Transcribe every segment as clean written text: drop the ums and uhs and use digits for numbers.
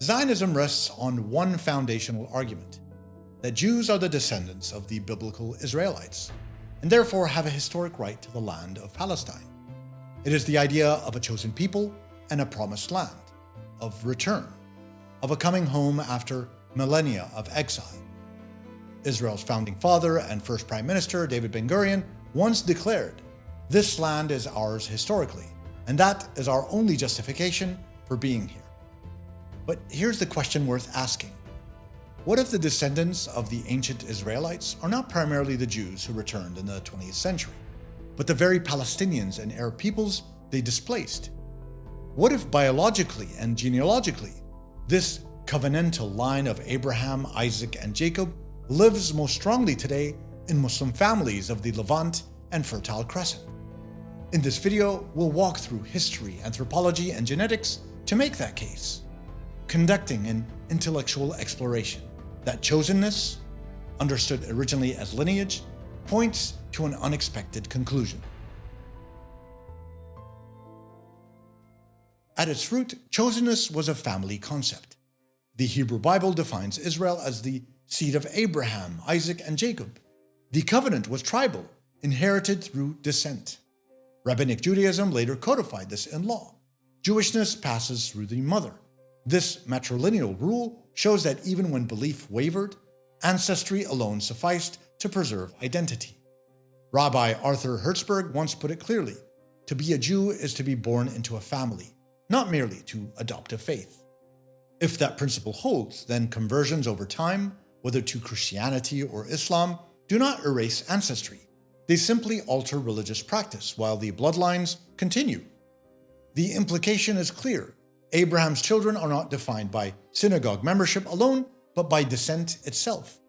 Zionism rests on one foundational argument, that Jews are the descendants of the biblical Israelites, and therefore have a historic right to the land of Palestine. It is the idea of a chosen people and a promised land, of return, of a coming home after millennia of exile. Israel's founding father and first prime minister, David Ben-Gurion, once declared, "This land is ours historically, and that is our only justification for being here." But here's the question worth asking. What if the descendants of the ancient Israelites are not primarily the Jews who returned in the 20th century, but the very Palestinians and Arab peoples they displaced? What if biologically and genealogically, this covenantal line of Abraham, Isaac, and Jacob lives most strongly today in Muslim families of the Levant and Fertile Crescent? In this video, we'll walk through history, anthropology, and genetics to make that case, conducting an intellectual exploration that chosenness, understood originally as lineage, points to an unexpected conclusion. At its root, chosenness was a family concept. The Hebrew Bible defines Israel as the seed of Abraham, Isaac, and Jacob. The covenant was tribal, inherited through descent. Rabbinic Judaism later codified this in law. Jewishness passes through the mother. This matrilineal rule shows that even when belief wavered, ancestry alone sufficed to preserve identity. Rabbi Arthur Hertzberg once put it clearly, "To be a Jew is to be born into a family, not merely to adopt a faith." If that principle holds, then conversions over time, whether to Christianity or Islam, do not erase ancestry. They simply alter religious practice while the bloodlines continue. The implication is clear. Abraham's children are not defined by synagogue membership alone, but by descent itself.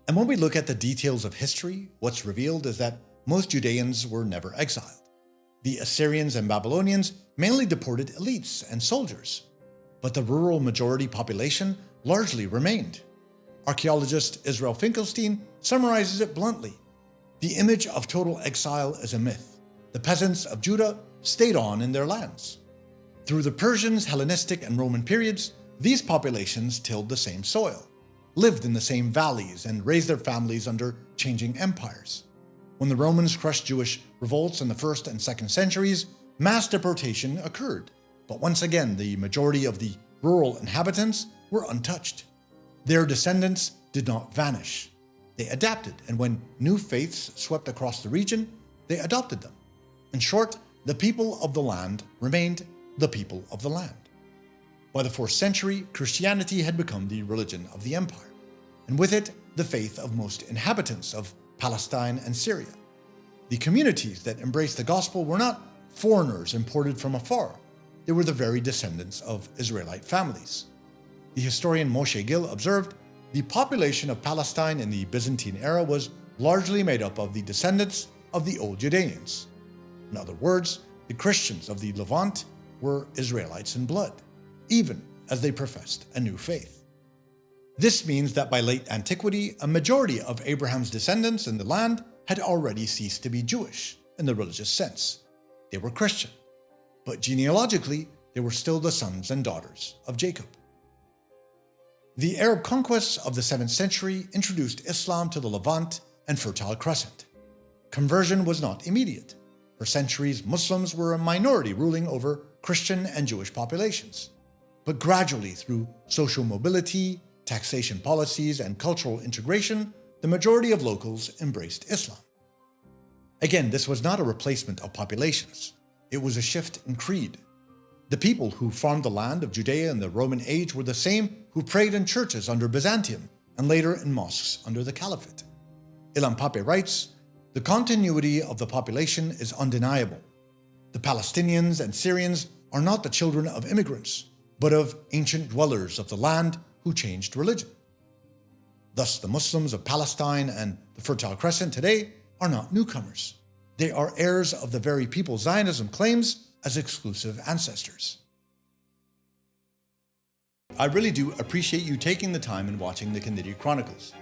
And when we look at the details of history, what's revealed is that most Judeans were never exiled. The Assyrians and Babylonians mainly deported elites and soldiers, but the rural majority population largely remained. Archaeologist Israel Finkelstein summarizes it bluntly. The image of total exile is a myth. The peasants of Judah stayed on in their lands. Through the Persians, Hellenistic, and Roman periods, these populations tilled the same soil, lived in the same valleys, and raised their families under changing empires. When the Romans crushed Jewish revolts in the 1st and 2nd centuries, mass deportation occurred. But once again, the majority of the rural inhabitants were untouched. Their descendants did not vanish. They adapted, and when new faiths swept across the region, they adopted them. In short, the people of the land remained the people of the land. By the 4th century, Christianity had become the religion of the empire, and with it, the faith of most inhabitants of Palestine and Syria. The communities that embraced the gospel were not foreigners imported from afar. They were the very descendants of Israelite families. The historian Moshe Gil observed, the population of Palestine in the Byzantine era was largely made up of the descendants of the old Judeans. In other words, the Christians of the Levant were Israelites in blood, even as they professed a new faith. This means that by late antiquity, a majority of Abraham's descendants in the land had already ceased to be Jewish in the religious sense. They were Christian, but genealogically, they were still the sons and daughters of Jacob. The Arab conquests of the 7th century introduced Islam to the Levant and Fertile Crescent. Conversion was not immediate. For centuries, Muslims were a minority ruling over Christian and Jewish populations. But gradually, through social mobility, taxation policies, and cultural integration, the majority of locals embraced Islam. Again, this was not a replacement of populations. It was a shift in creed. The people who farmed the land of Judea in the Roman age were the same who prayed in churches under Byzantium and later in mosques under the Caliphate. Ilan Pappé writes, "The continuity of the population is undeniable. The Palestinians and Syrians are not the children of immigrants, but of ancient dwellers of the land who changed religion. Thus, the Muslims of Palestine and the Fertile Crescent today are not newcomers. They are heirs of the very people Zionism claims as exclusive ancestors." I really do appreciate you taking the time and watching the Kandari Chronicles.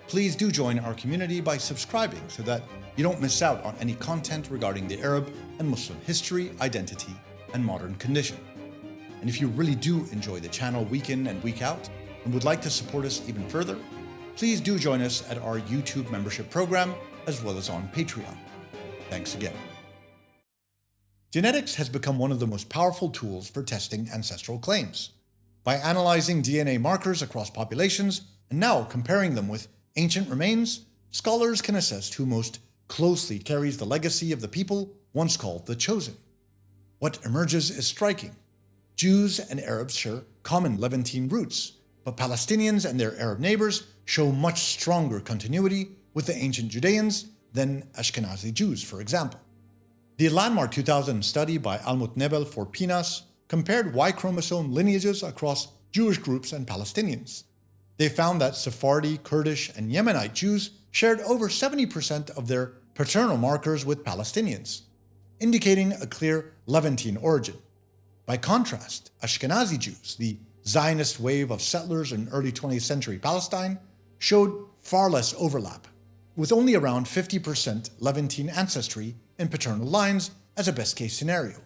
Please do join our community by subscribing so that you don't miss out on any content regarding the Arab and Muslim history, identity, and modern condition. And if you really do enjoy the channel week in and week out and would like to support us even further, please do join us at our YouTube membership program as well as on Patreon. Thanks again. Genetics has become one of the most powerful tools for testing ancestral claims. By analyzing DNA markers across populations and now comparing them with ancient remains, scholars can assess who most closely carries the legacy of the people once called the Chosen. What emerges is striking. Jews and Arabs share common Levantine roots, but Palestinians and their Arab neighbors show much stronger continuity with the ancient Judeans than Ashkenazi Jews, for example. The landmark 2000 study by Almutnebel for Pinas compared Y chromosome lineages across Jewish groups and Palestinians. They found that Sephardi, Kurdish, and Yemenite Jews shared over 70% of their paternal markers with Palestinians, indicating a clear Levantine origin. By contrast, Ashkenazi Jews, the Zionist wave of settlers in early 20th century Palestine, showed far less overlap, with only around 50% Levantine ancestry in paternal lines as a best-case scenario,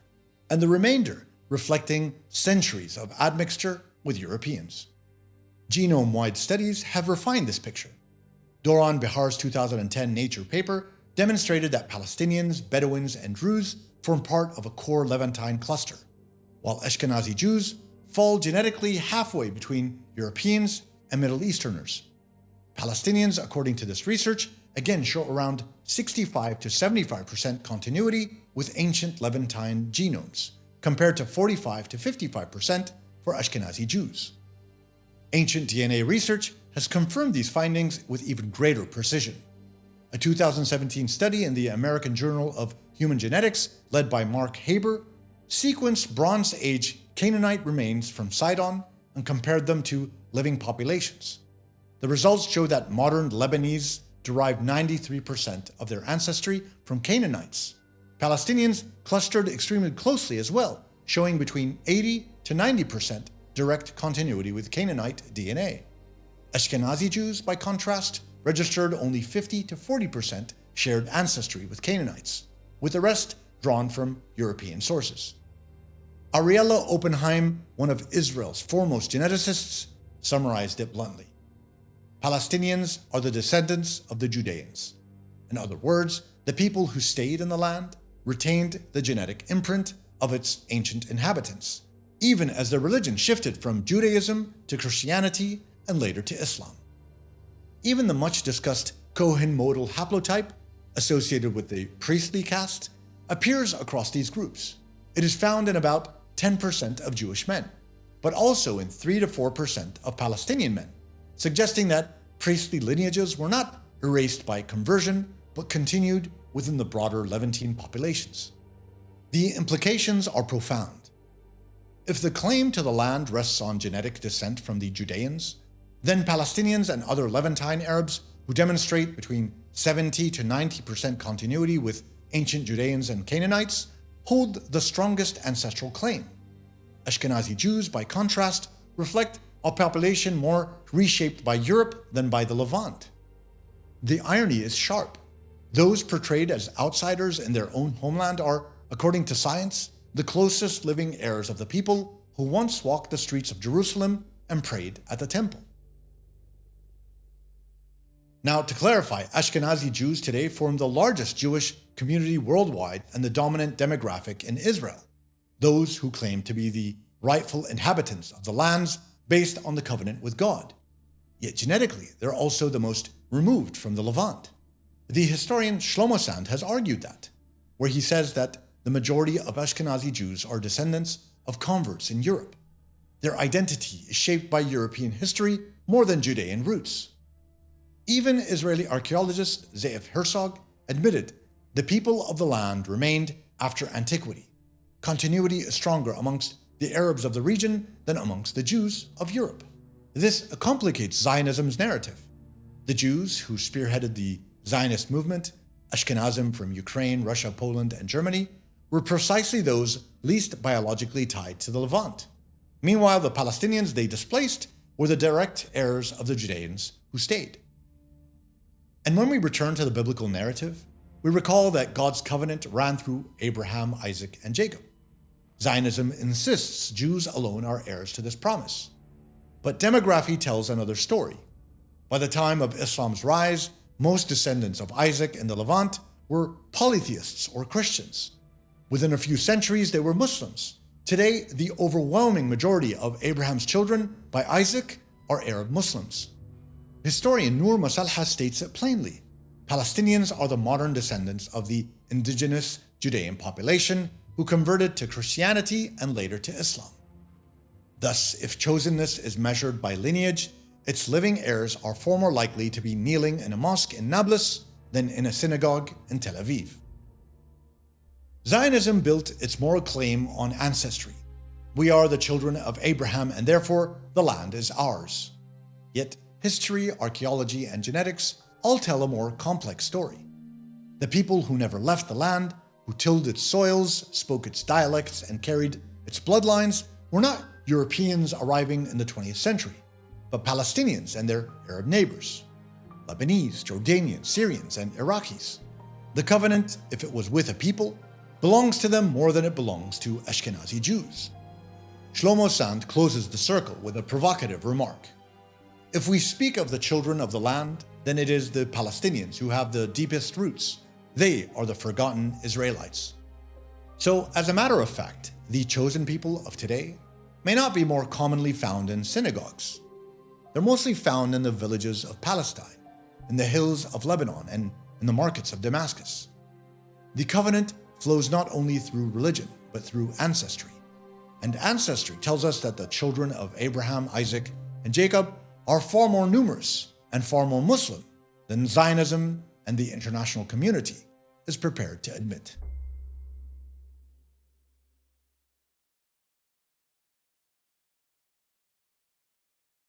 and the remainder reflecting centuries of admixture with Europeans. Genome-wide studies have refined this picture. Doron Behar's 2010 Nature paper demonstrated that Palestinians, Bedouins, and Druze form part of a core Levantine cluster, while Ashkenazi Jews fall genetically halfway between Europeans and Middle Easterners. Palestinians, according to this research, again show around 65 to 75% continuity with ancient Levantine genomes, compared to 45 to 55% for Ashkenazi Jews. Ancient DNA research has confirmed these findings with even greater precision. A 2017 study in the American Journal of Human Genetics, led by Mark Haber, sequenced Bronze Age Canaanite remains from Sidon and compared them to living populations. The results show that modern Lebanese derive 93% of their ancestry from Canaanites. Palestinians clustered extremely closely as well, showing between 80 to 90% direct continuity with Canaanite DNA. Ashkenazi Jews, by contrast, registered only 50 to 40% shared ancestry with Canaanites, with the rest drawn from European sources. Ariella Oppenheim, one of Israel's foremost geneticists, summarized it bluntly. Palestinians are the descendants of the Judeans. In other words, the people who stayed in the land retained the genetic imprint of its ancient inhabitants, even as their religion shifted from Judaism to Christianity and later to Islam. Even the much-discussed Cohen modal haplotype, associated with the priestly caste, appears across these groups. It is found in about 10% of Jewish men, but also in 3 to 4% of Palestinian men, suggesting that priestly lineages were not erased by conversion, but continued within the broader Levantine populations. The implications are profound. If the claim to the land rests on genetic descent from the Judeans, then Palestinians and other Levantine Arabs who demonstrate between 70 to 90% continuity with ancient Judeans and Canaanites hold the strongest ancestral claim. Ashkenazi Jews, by contrast, reflect a population more reshaped by Europe than by the Levant. The irony is sharp. Those portrayed as outsiders in their own homeland are, according to science, the closest living heirs of the people who once walked the streets of Jerusalem and prayed at the temple. Now, to clarify, Ashkenazi Jews today form the largest Jewish community worldwide and the dominant demographic in Israel, those who claim to be the rightful inhabitants of the lands based on the covenant with God. Yet genetically, they're also the most removed from the Levant. The historian Shlomo Sand has argued that, where he says that the majority of Ashkenazi Jews are descendants of converts in Europe. Their identity is shaped by European history more than Judean roots. Even Israeli archaeologist Ze'ev Herzog admitted the people of the land remained after antiquity. Continuity is stronger amongst the Arabs of the region than amongst the Jews of Europe. This complicates Zionism's narrative. The Jews who spearheaded the Zionist movement, Ashkenazim from Ukraine, Russia, Poland, and Germany, were precisely those least biologically tied to the Levant. Meanwhile, the Palestinians they displaced were the direct heirs of the Judeans who stayed. And when we return to the biblical narrative, we recall that God's covenant ran through Abraham, Isaac, and Jacob. Zionism insists Jews alone are heirs to this promise. But demography tells another story. By the time of Islam's rise, most descendants of Isaac in the Levant were polytheists or Christians. Within a few centuries, they were Muslims. Today, the overwhelming majority of Abraham's children by Isaac are Arab Muslims. Historian Noor Masalha states it plainly. Palestinians are the modern descendants of the indigenous Judean population who converted to Christianity and later to Islam. Thus, if chosenness is measured by lineage, its living heirs are far more likely to be kneeling in a mosque in Nablus than in a synagogue in Tel Aviv. Zionism built its moral claim on ancestry. We are the children of Abraham and therefore the land is ours. Yet history, archaeology, and genetics all tell a more complex story. The people who never left the land, who tilled its soils, spoke its dialects, and carried its bloodlines were not Europeans arriving in the 20th century, but Palestinians and their Arab neighbors, Lebanese, Jordanians, Syrians, and Iraqis. The covenant, if it was with a people, belongs to them more than it belongs to Ashkenazi Jews. Shlomo Sand closes the circle with a provocative remark. If we speak of the children of the land, then it is the Palestinians who have the deepest roots. They are the forgotten Israelites. So, as a matter of fact, the chosen people of today may not be more commonly found in synagogues. They're mostly found in the villages of Palestine, in the hills of Lebanon, and in the markets of Damascus. The covenant flows not only through religion, but through ancestry. And ancestry tells us that the children of Abraham, Isaac, and Jacob are far more numerous and far more Muslim than Zionism and the international community is prepared to admit.